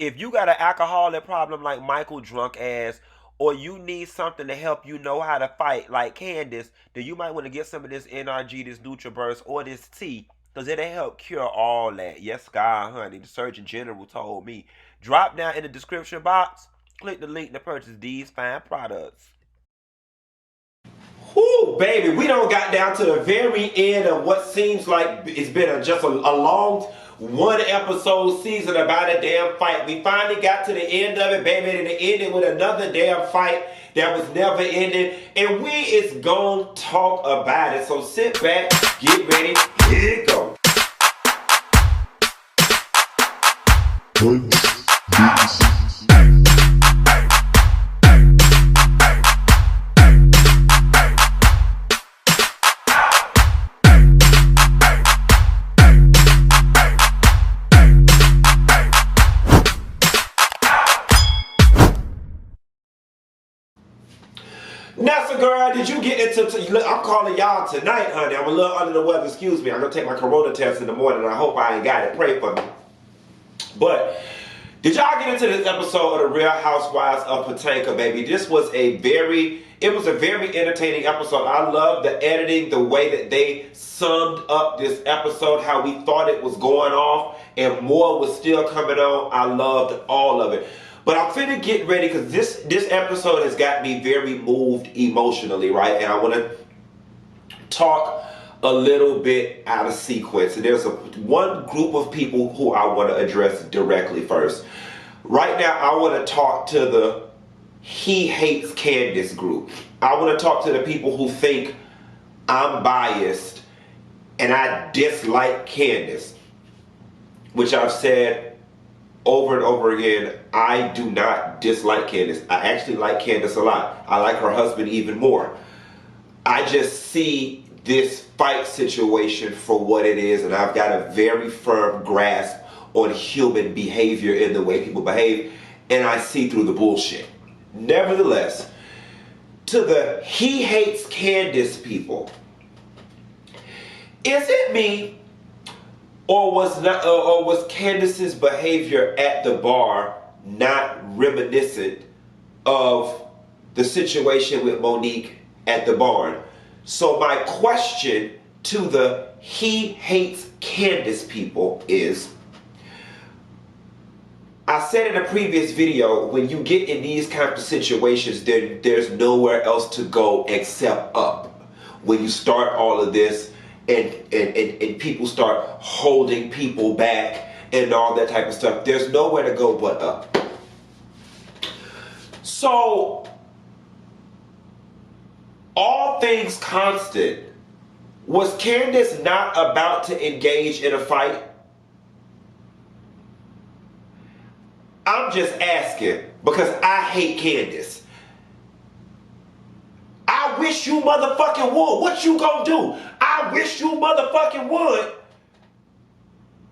If you got an alcoholic problem like Michael drunk ass, or you need something to help you know how to fight like Candace, then you might want to get some of this NRG, this NutriBurst, or this tea, because it'll help cure all that. Yes, God, honey, the Surgeon General told me. Drop down in the description box, click the link to purchase these fine products. Whoo, baby, we don't got down to the very end of what seems like it's been just a long one episode season about a damn fight. We finally got to the end of it, baby, and it ended with another damn fight that was never ending. And we is gonna talk about it. So sit back, get ready, here it go. Now, so girl, did you get into, look, I'm calling y'all tonight, honey. I'm a little under the weather, excuse me. I'm going to take my corona test in the morning. I hope I ain't got it. Pray for me. But did y'all get into this episode of The Real Housewives of Potomac, baby? This was a very entertaining episode. I love the editing, the way that they summed up this episode, how we thought it was going off, and more was still coming on. I loved all of it. But I'm finna get ready because this episode has got me very moved emotionally, right? And I want to talk a little bit out of sequence. And there's one group of people who I want to address directly first. Right now, I want to talk to the he hates Candace group. I want to talk to the people who think I'm biased and I dislike Candace, which I've said over and over again. I do not dislike Candace. I actually like Candace a lot. I like her husband even more. I just see this fight situation for what it is, and I've got a very firm grasp on human behavior and the way people behave, and I see through the bullshit. Nevertheless, to the he hates Candace people, is it me, or was Candace's behavior at the bar not reminiscent of the situation with Monique at the barn? So my question to the he hates Candace people is, I said in a previous video, when you get in these kinds of situations, there's nowhere else to go except up. When you start all of this, and people start holding people back and all that type of stuff, there's nowhere to go but up. So, all things constant, was Candace not about to engage in a fight? I'm just asking because I hate Candace. I wish you motherfucking would. What you gonna do? I wish you motherfucking would.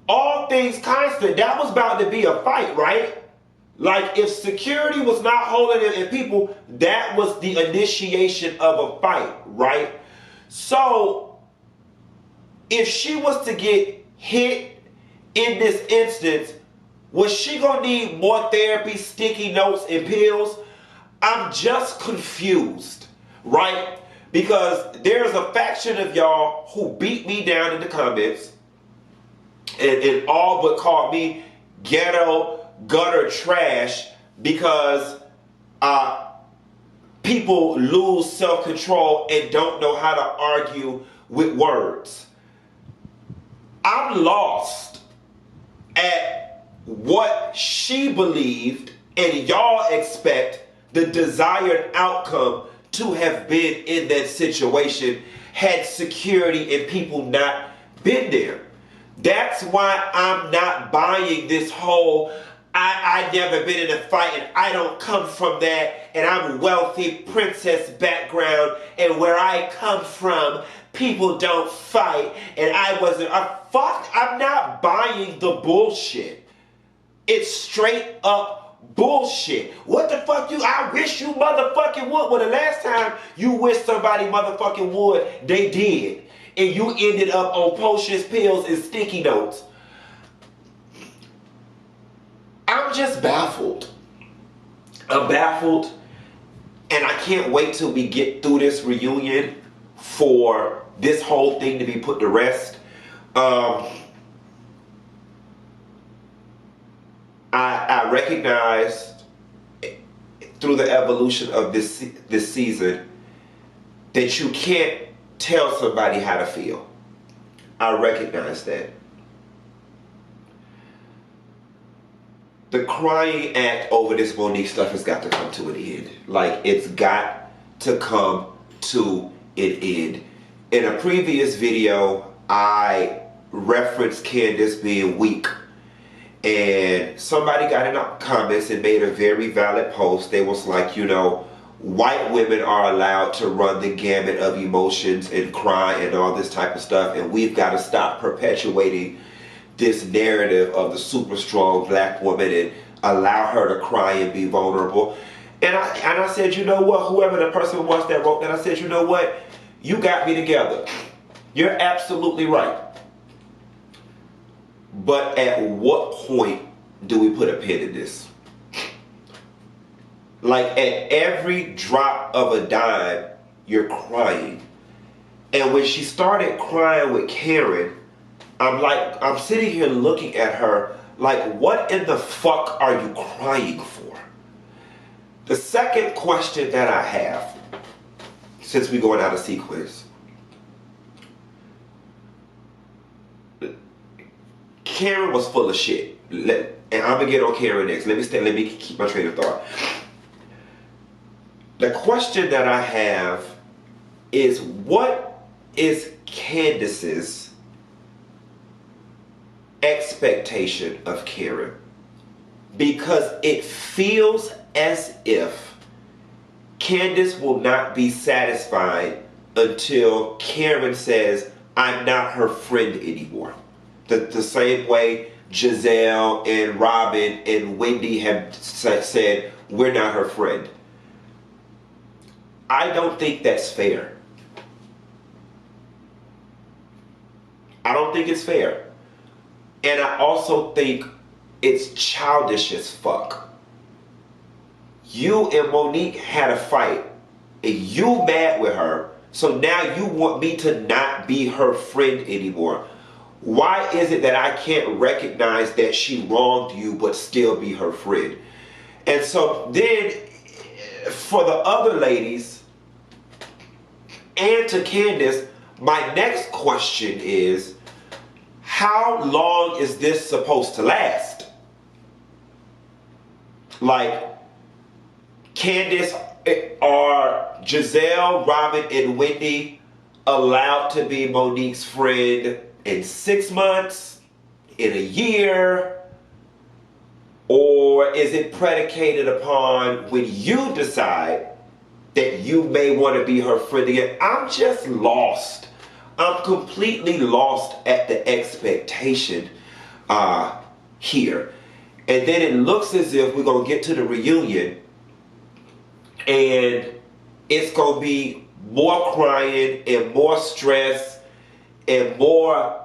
All things constant, that was about to be a fight, right? Like, if security was not holding it and people, that was the initiation of a fight, right? So, if she was to get hit in this instance, was she gonna need more therapy, sticky notes, and pills? I'm just confused, right? Because there's a faction of y'all who beat me down in the comments and all but called me ghetto, gutter trash because people lose self-control and don't know how to argue with words. I'm lost at what she believed and y'all expect the desired outcome to have been in that situation had security and people not been there. That's why I'm not buying this whole I never been in a fight and I don't come from that and I'm a wealthy princess background and where I come from people don't fight and I wasn't I'm not buying the bullshit. It's straight up bullshit. What the fuck I wish you motherfucking would. Well, the last time you wish somebody motherfucking would, they did. And you ended up on potions, pills, and sticky notes. I'm I'm just baffled. I'm baffled, and I can't wait till we get through this reunion for this whole thing to be put to rest. I recognized through the evolution of this season that you can't tell somebody how to feel. I recognize that. The crying act over this Monique stuff has got to come to an end. Like, it's got to come to an end. In a previous video, I referenced Candace being weak. And somebody got in the comments and made a very valid post. They was like, you know, white women are allowed to run the gamut of emotions and cry and all this type of stuff. And we've got to stop perpetuating this narrative of the super strong black woman and allow her to cry and be vulnerable. And I said, you know what, whoever the person was that wrote that, I said, you know what, you got me together. You're absolutely right. But at what point do we put a pin in this? Like, at every drop of a dime, you're crying. And when she started crying with Karen, I'm sitting here looking at her like, what in the fuck are you crying for? The second question that I have, since we're going out of sequence, Karen was full of shit. And I'm gonna get on Karen next. Let me keep my train of thought. The question that I have is, what is Candace's expectation of Karen? Because it feels as if Candace will not be satisfied until Karen says, I'm not her friend anymore. The same way Gizelle and Robyn and Wendy have said, we're not her friend. I don't think that's fair. I don't think it's fair. And I also think it's childish as fuck. You and Monique had a fight, and you mad with her, so now you want me to not be her friend anymore. Why is it that I can't recognize that she wronged you but still be her friend? And so then, for the other ladies, and to Candace, my next question is, how long is this supposed to last? Like, Candace, are Gizelle, Robyn, and Wendy allowed to be Monique's friend in 6 months, in a year, or is it predicated upon when you decide that you may want to be her friend again? I'm just lost. I'm completely lost at the expectation here. And then it looks as if we're going to get to the reunion and it's going to be more crying and more stress and more,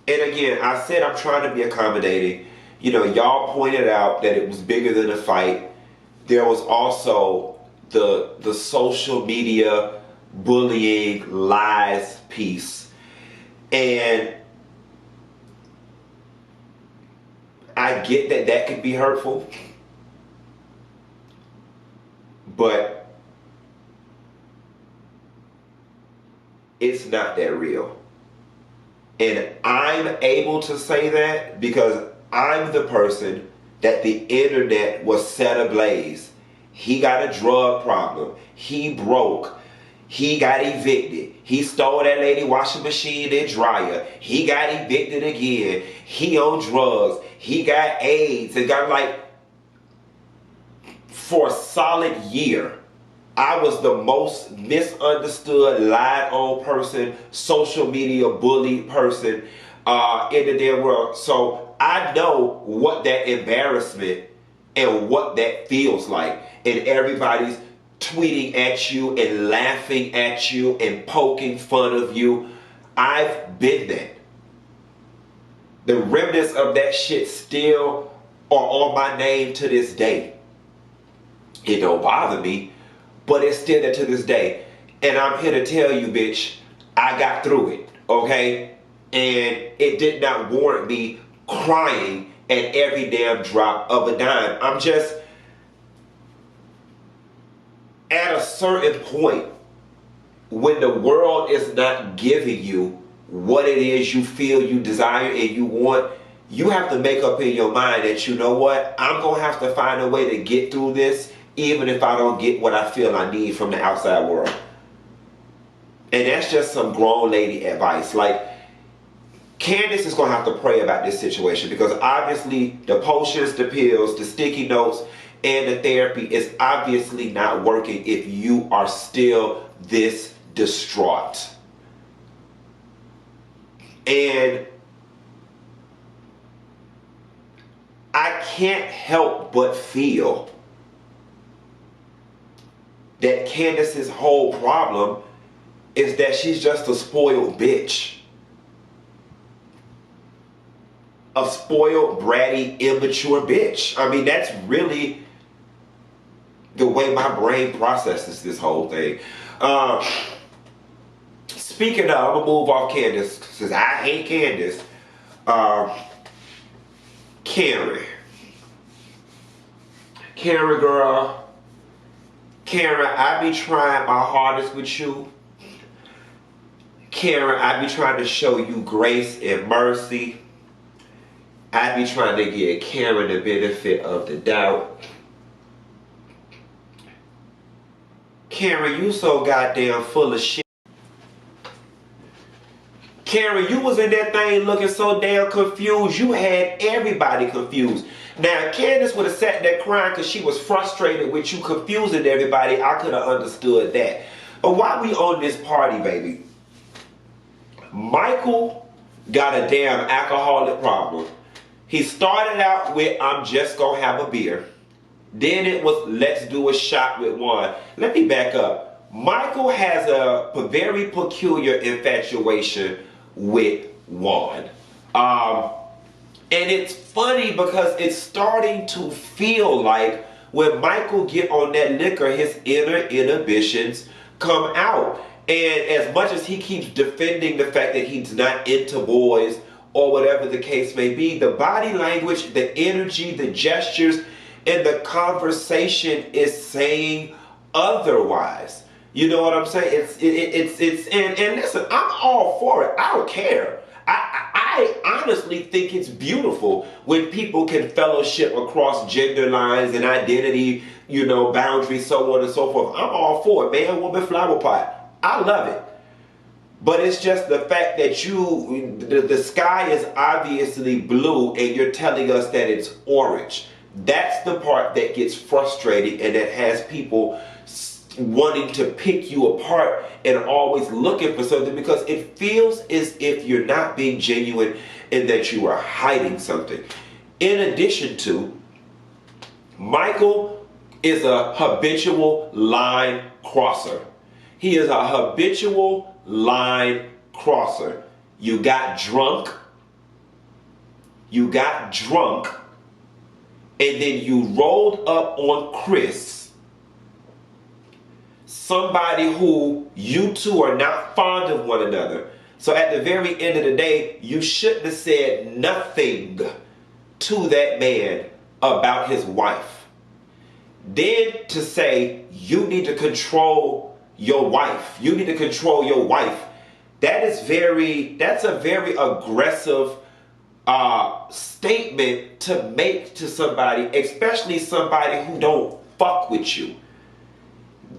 and again, I said I'm trying to be accommodating. You know, y'all pointed out that it was bigger than a fight. There was also the social media bullying lies piece. And I get that that could be hurtful, but it's not that real. And I'm able to say that because I'm the person that the internet was set ablaze. He got a drug problem. He broke. He got evicted. He stole that lady washing machine and dryer. He got evicted again. He on drugs. He got AIDS and got for a solid year. I was the most misunderstood, lied on person, social media bullied person in the damn world. So I know what that embarrassment and what that feels like. And everybody's tweeting at you and laughing at you and poking fun of you. I've been that. The remnants of that shit still are on my name to this day. It don't bother me, but it's still there to this day. And I'm here to tell you, bitch, I got through it, okay? And it did not warrant me crying at every damn drop of a dime. I'm just at a certain point when the world is not giving you what it is you feel you desire and you want, you have to make up in your mind that, you know what, I'm going to have to find a way to get through this even if I don't get what I feel I need from the outside world. And that's just some grown lady advice. Like, Candace is going to have to pray about this situation because obviously the potions, the pills, the sticky notes, and the therapy is obviously not working if you are still this distraught. And I can't help but feel that Candace's whole problem is that she's just a spoiled bitch. A spoiled, bratty, immature bitch. I mean, that's really the way my brain processes this whole thing. Speaking of, I'm gonna move off Candace, since I hate Candace. Karen, girl. Karen, I be trying my hardest with you. Karen, I be trying to show you grace and mercy. I be trying to give Karen the benefit of the doubt. Karen, you so goddamn full of shit. Karen, you was in that thing looking so damn confused. You had everybody confused. Now, Candace would have sat there crying because she was frustrated with you confusing everybody. I could have understood that. But while we on this party, baby, Michael got a damn alcoholic problem. He started out with, I'm just gonna have a beer. Then it was, let's do a shot with Juan. Let me back up. Michael has a very peculiar infatuation with Juan. And it's funny because it's starting to feel like when Michael get on that liquor, his inner inhibitions come out. And as much as he keeps defending the fact that he's not into boys or whatever the case may be, the body language, the energy, the gestures, and the conversation is saying otherwise. You know what I'm saying? And listen, I'm all for it. I don't care. I honestly think it's beautiful when people can fellowship across gender lines and identity, you know, boundaries, so on and so forth. I'm all for it. Man, woman, flower pot. I love it. But it's just the fact that the sky is obviously blue and you're telling us that it's orange. That's the part that gets frustrating and that has people wanting to pick you apart and always looking for something because it feels as if you're not being genuine and that you are hiding something. In addition to, Michael is a habitual line crosser. He is a habitual line crosser. You got drunk, and then you rolled up on Chris, somebody who you two are not fond of one another. So at the very end of the day, you shouldn't have said nothing to that man about his wife. Then to say you need to control your wife. You need to control your wife. That's a very aggressive statement to make to somebody, especially somebody who don't fuck with you.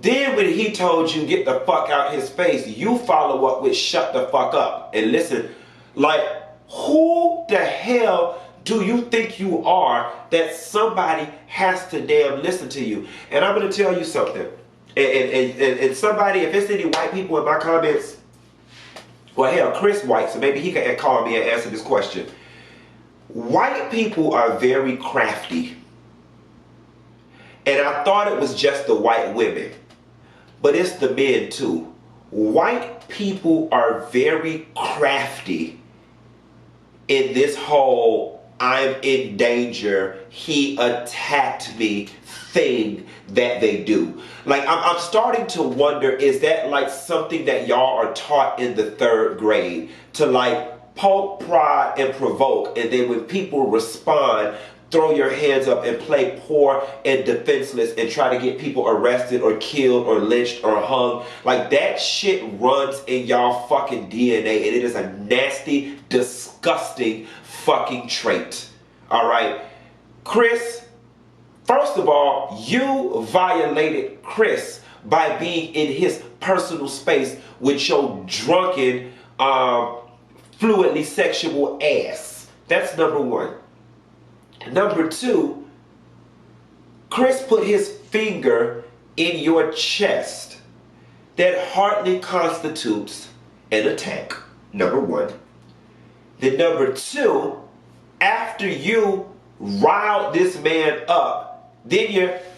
Then when he told you get the fuck out his face, you follow up with shut the fuck up. And listen, like, who the hell do you think you are that somebody has to damn listen to you? And I'm going to tell you something. And somebody, if it's any white people in my comments, well, hell, Chris White, so maybe he can call me and answer this question. White people are very crafty. And I thought it was just the white women, but it's the men too. White people are very crafty in this whole I'm in danger, he attacked me thing that they do. Like, I'm starting to wonder, is that like something that y'all are taught in the 3rd grade? To like poke, prod, and provoke, and then when people respond, throw your hands up and play poor and defenseless and try to get people arrested or killed or lynched or hung. Like, that shit runs in y'all fucking DNA, and it is a nasty, disgusting fucking trait. Alright? Chris, first of all, you violated Chris by being in his personal space with your drunken, fluidly sexual ass. That's number 1. Number 2, Chris put his finger in your chest. That hardly constitutes an attack, number 1. Then number 2, after you riled this man up, then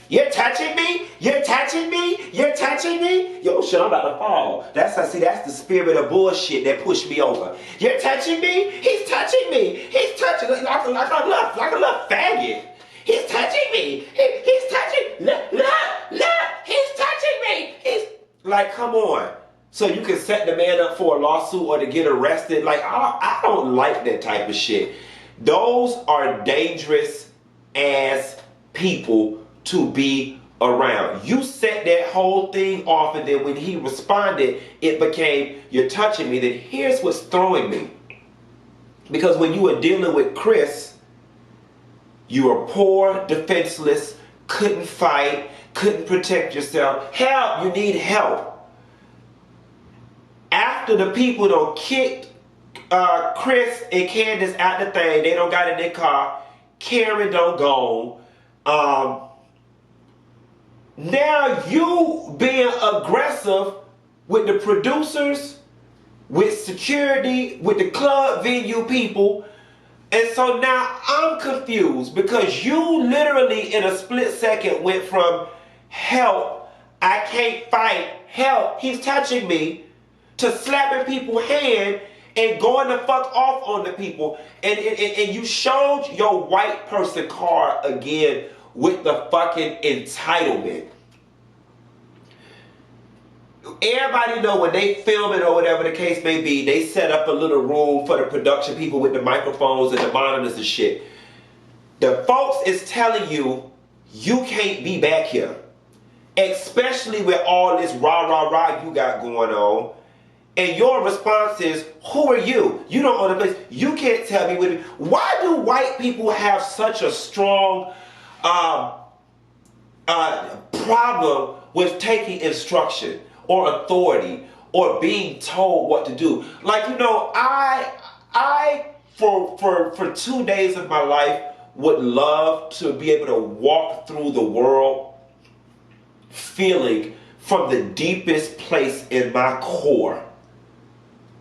you're touching me? You're touching me? You're touching me? Yo, shit, I'm about to fall. That's the spirit of bullshit that pushed me over. You're touching me? He's touching me. He's touching me like a little faggot. He's touching me. He's touching. Look, he's touching me. He's like, come on. So you can set the man up for a lawsuit or to get arrested. Like, I don't like that type of shit. Those are dangerous ass people to be around. You set that whole thing off, and then when he responded, it became, you're touching me. Then here's what's throwing me. Because when you were dealing with Chris, you were poor, defenseless, couldn't fight, couldn't protect yourself. Help, you need help. After the people don't kick Chris and Candace out the thing, they don't got in their car, Karen don't go. Now you being aggressive with the producers, with security, with the club venue people. And so now I'm confused because you literally in a split second went from help, I can't fight, help, he's touching me, to slapping people's hand and going the fuck off on the people. And you showed your white person card again with the fucking entitlement. Everybody know when they film it or whatever the case may be, they set up a little room for the production people with the microphones and the monitors and shit. The folks is telling you, you can't be back here. Especially with all this rah you got going on. And your response is, who are you? You don't own a place. You can't tell me what. Why do white people have such a strong problem with taking instruction or authority or being told what to do? Like, you know, I for 2 days of my life would love to be able to walk through the world feeling from the deepest place in my core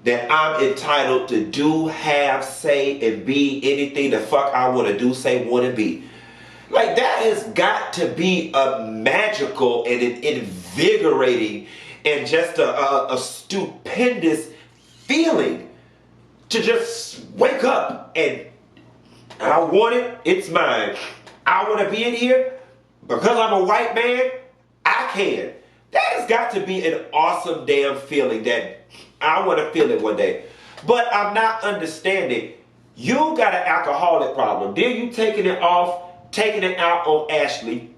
that I'm entitled to do, have, say, and be anything the fuck I want to do, say, want to be. Like, that has got to be a magical and an invigorating and just a stupendous feeling to just wake up and I want it, it's mine. I want to be in here because I'm a white man, I can. That has got to be an awesome damn feeling that I want to feel it one day. But I'm not understanding. You got an alcoholic problem. Then you taking it out on Ashley.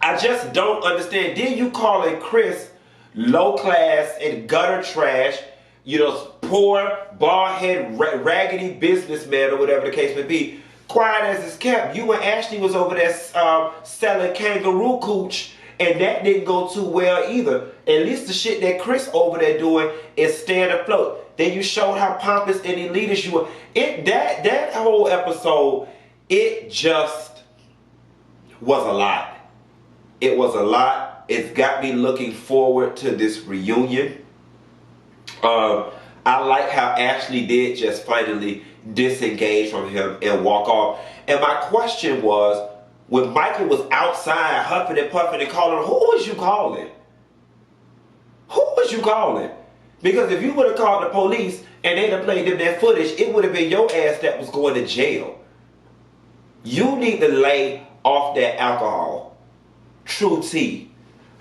I just don't understand. Then you calling Chris low class and gutter trash, you know, poor, bald-head, raggedy businessman or whatever the case may be. Quiet as it's kept. You and Ashley was over there selling kangaroo cooch, and that didn't go too well either. At least the shit that Chris over there doing is staying afloat. Then you showed how pompous and elitist you were. That whole episode, it just was a lot. It was a lot. It's got me looking forward to this reunion. I like how Ashley did just finally disengage from him and walk off. And my question was, when Michael was outside huffing and puffing and calling, who was you calling? Who was you calling? Because if you would have called the police and they'd have played them that footage, it would have been your ass that was going to jail. You need to lay off that alcohol. True tea.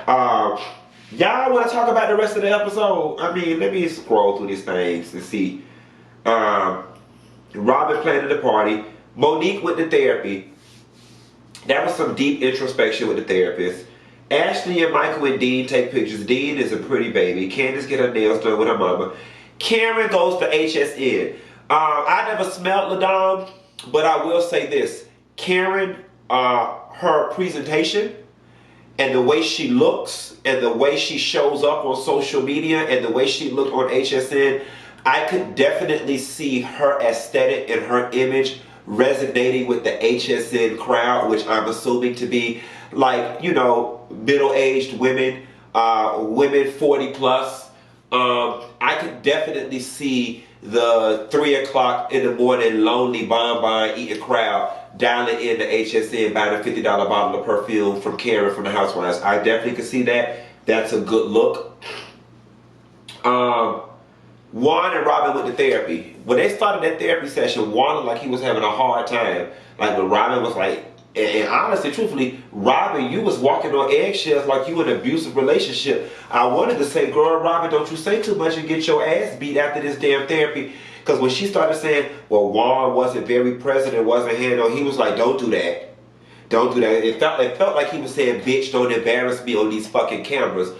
Y'all want to talk about the rest of the episode? I mean, let me scroll through these things and see. Robyn planning the party. Monique with the therapy. That was some deep introspection with the therapist. Ashley and Michael and Dean take pictures. Dean is a pretty baby. Candace get her nails done with her mama. Karen goes to HSN. I never smelled LaDon, but I will say this. Karen, her presentation and the way she looks and the way she shows up on social media and the way she looked on HSN, I could definitely see her aesthetic and her image resonating with the HSN crowd, which I'm assuming to be like, you know, middle-aged women, women 40 plus. I could definitely see the 3 o'clock in the morning lonely bonbon eating crowd dialing in the HSN buying a $50 bottle of perfume from Karen from the Housewives. I definitely could see that. That's a good look. Juan and Robyn went to therapy. When they started that therapy session, Juan looked like he was having a hard time. Like when Robyn was like, and honestly, truthfully, Robyn, you was walking on eggshells like you in an abusive relationship. I wanted to say, girl, Robyn, don't you say too much and get your ass beat after this damn therapy. Because when she started saying, well, Juan wasn't very present and wasn't handled, he was like, don't do that. Don't do that. It felt like he was saying, bitch, don't embarrass me on these fucking cameras.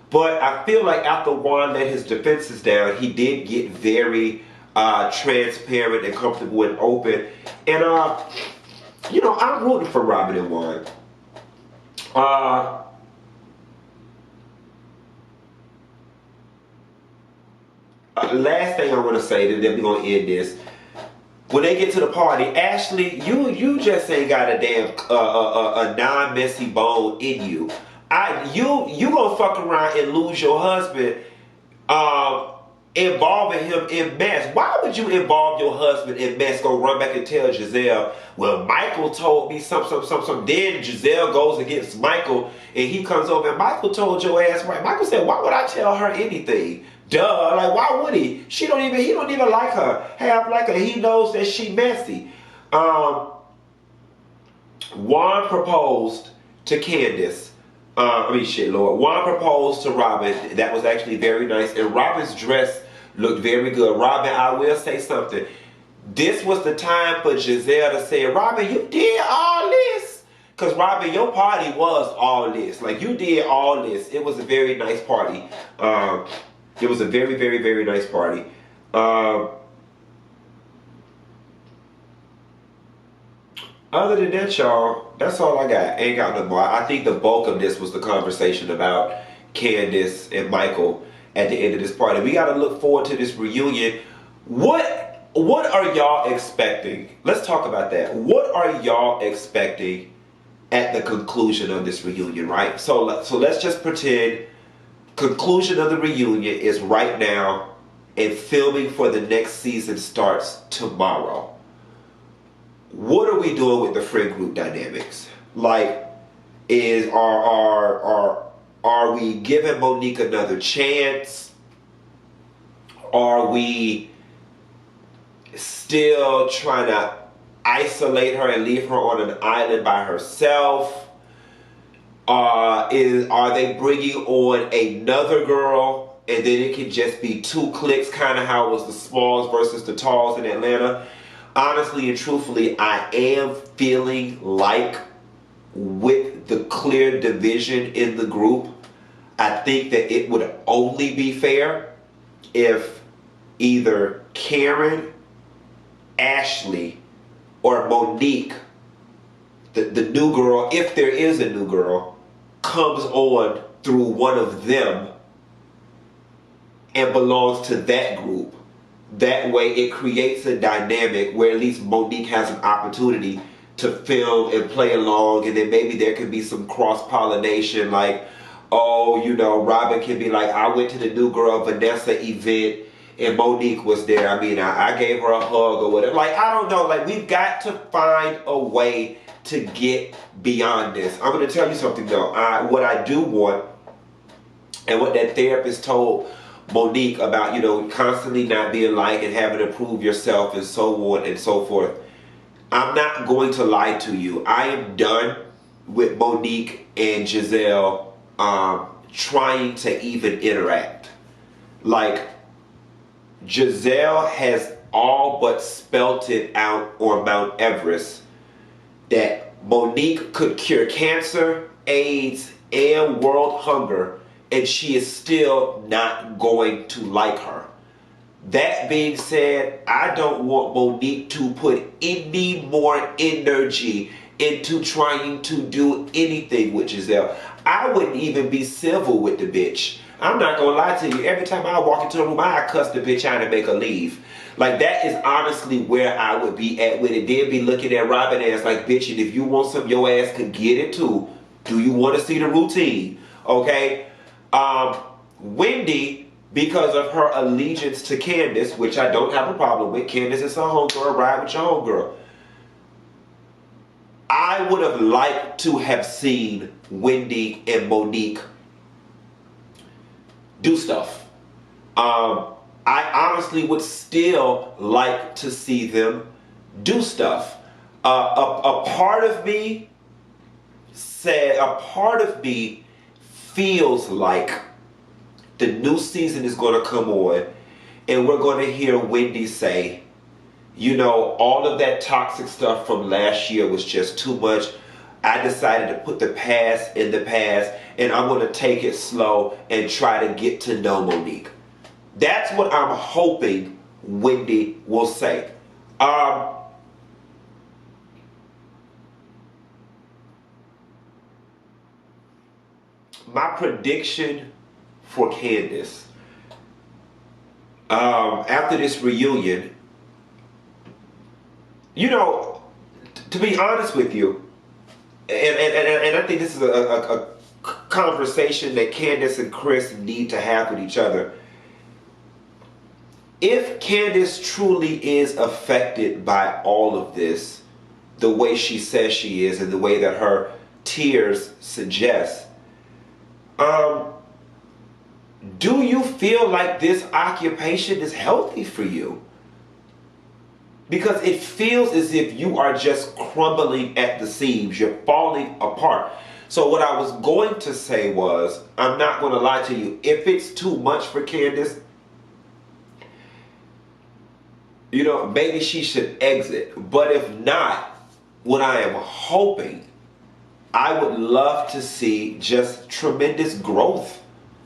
But I feel like after Juan let his defenses down, he did get very transparent and comfortable and open. And, you know, I'm rooting for Robyn and Juan. Last thing I want to say, then we're going to end this. When they get to the party, Ashley, you just ain't got a damn a non-messy bone in you. You gonna fuck around and lose your husband, involving him in mess. Why would you involve your husband in mess? Go run back and tell Gizelle, well, Michael told me something. Then Gizelle goes against Michael and he comes over and Michael told your ass right. Michael said, why would I tell her anything? Duh, like why would he? He don't even like her. Half like her. He knows that she messy. Juan proposed to Candace. Juan proposed to Robyn. That was actually very nice. And Robyn's dress looked very good. Robyn, I will say something. This was the time for Gizelle to say, Robyn, you did all this. Because Robyn, your party was all this. Like, you did all this. It was a very nice party. It was a very, very, very nice party. Other than that, y'all, that's all I got. Ain't got no more. I think the bulk of this was the conversation about Candace and Michael at the end of this party. We got to look forward to this reunion. What are y'all expecting? Let's talk about that. What are y'all expecting at the conclusion of this reunion, right? So let's just pretend conclusion of the reunion is right now and filming for the next season starts tomorrow. What are we doing with the friend group dynamics? Like, are we giving Monique another chance? Are we still trying to isolate her and leave her on an island by herself? Are they bringing on another girl and then it could just be 2 clicks, kind of how it was the Smalls versus the Talls in Atlanta? Honestly and truthfully, I am feeling like with the clear division in the group, I think that it would only be fair if either Karen, Ashley, or Monique, the new girl, if there is a new girl, comes on through one of them and belongs to that group. That way it creates a dynamic where at least Monique has an opportunity to film and play along, and then maybe there could be some cross-pollination, like, oh, you know, Robyn can be like, I went to the new girl Vanessa event and Monique was there. I mean, I gave her a hug or whatever. Like, I don't know. Like, we've got to find a way to get beyond this. I'm going to tell you something, though. What I do want, and what that therapist told Monique about, you know, constantly not being liked and having to prove yourself and so on and so forth. I'm not going to lie to you. I am done with Monique and Gizelle trying to even interact. Like, Gizelle has all but spelt it out on Mount Everest that Monique could cure cancer, AIDS, and world hunger, and she is still not going to like her. That being said, I don't want Monique to put any more energy into trying to do anything with Gizelle. I wouldn't even be civil with the bitch. I'm not gonna lie to you. Every time I walk into a room, I cuss the bitch out and make her leave. Like, that is honestly where I would be at with it. Then be looking at Robyn as like, bitch, and if you want some, your ass could get it too. Do you want to see the routine? Okay. Wendy, because of her allegiance to Candace, which I don't have a problem with. Candace is her homegirl, ride with your homegirl. I would have liked to have seen Wendy and Monique do stuff. I honestly would still like to see them do stuff. A part of me feels like the new season is going to come on and we're going to hear Wendy say, you know, all of that toxic stuff from last year was just too much. I decided to put the past in the past and I'm going to take it slow and try to get to know Monique. That's what I'm hoping Wendy will say. My prediction for Candace, after this reunion, you know, to be honest with you, and I think this is a conversation that Candace and Chris need to have with each other. If Candace truly is affected by all of this, the way she says she is and the way that her tears suggest, do you feel like this occupation is healthy for you? Because it feels as if you are just crumbling at the seams. You're falling apart. So what I was going to say was, I'm not going to lie to you. If it's too much for Candace, you know, maybe she should exit. But if not, what I am hoping, I would love to see just tremendous growth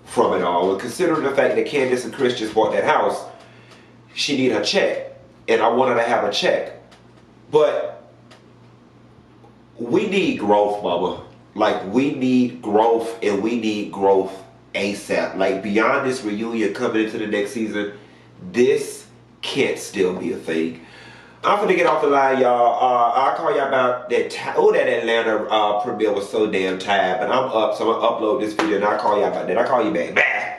from it all. And considering the fact that Candace and Chris just bought that house, she need her check. And I want her to have a check. But we need growth, mama. Like, we need growth, and we need growth ASAP. Like, beyond this reunion coming into the next season, this can't still be a thing. I'm gonna get off the line, y'all. I'll call y'all about that. That Atlanta premiere was so damn tired, but I'm up, so I'm gonna upload this video and I'll call y'all about that. I'll call you back. Bye.